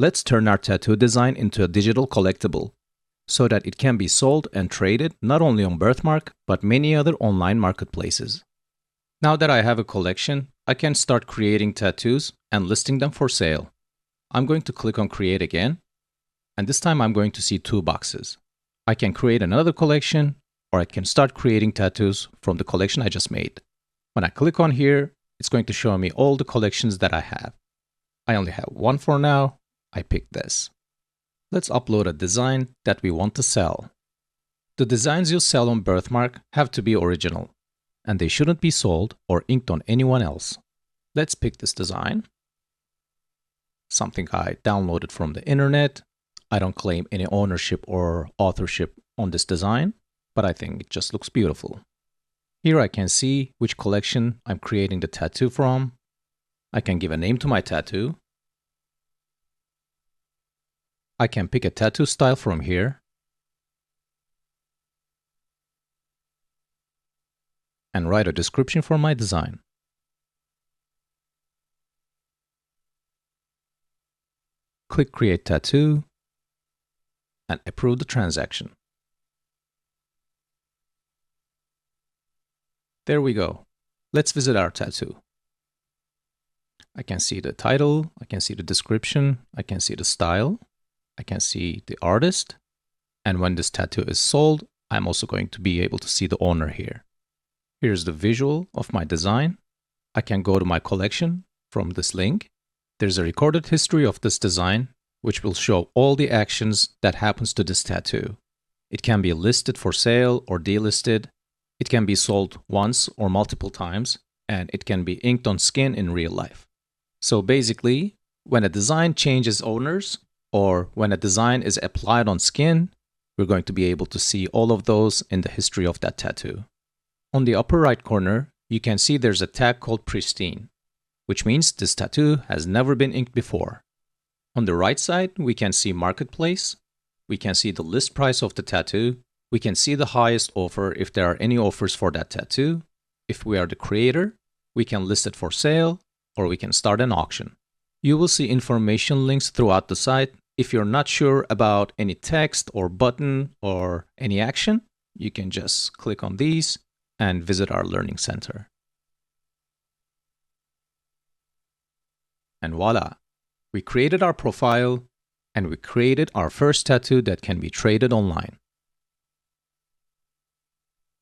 Let's turn our tattoo design into a digital collectible so that it can be sold and traded not only on BirthMark, but many other online marketplaces. Now that I have a collection, I can start creating tattoos and listing them for sale. I'm going to click on Create again, and this time I'm going to see two boxes. I can create another collection, or I can start creating tattoos from the collection I just made. When I click on here, it's going to show me all the collections that I have. I only have one for now. I picked this. Let's upload a design that we want to sell. The designs you sell on BirthMark have to be original, and they shouldn't be sold or inked on anyone else. Let's pick this design. Something I downloaded from the internet. I don't claim any ownership or authorship on this design, but I think it just looks beautiful. Here I can see which collection I'm creating the tattoo from. I can give a name to my tattoo. I can pick a tattoo style from here. And write a description for my design. Click Create Tattoo and approve the transaction. There we go. Let's visit our tattoo. I can see the title, I can see the description, I can see the style, I can see the artist, and when this tattoo is sold, I'm also going to be able to see the owner here. Here's the visual of my design. I can go to my collection from this link. There's a recorded history of this design, which will show all the actions that happens to this tattoo. It can be listed for sale or delisted. It can be sold once or multiple times, and it can be inked on skin in real life. So basically, when a design changes owners, or when a design is applied on skin, we're going to be able to see all of those in the history of that tattoo. On the upper right corner, you can see there's a tag called Pristine, which means this tattoo has never been inked before. On the right side, we can see Marketplace. We can see the list price of the tattoo. We can see the highest offer if there are any offers for that tattoo. If we are the creator, we can list it for sale, or we can start an auction. You will see information links throughout the site. If you're not sure about any text or button or any action, you can just click on these and visit our learning center. And voila, we created our profile and we created our first tattoo that can be traded online.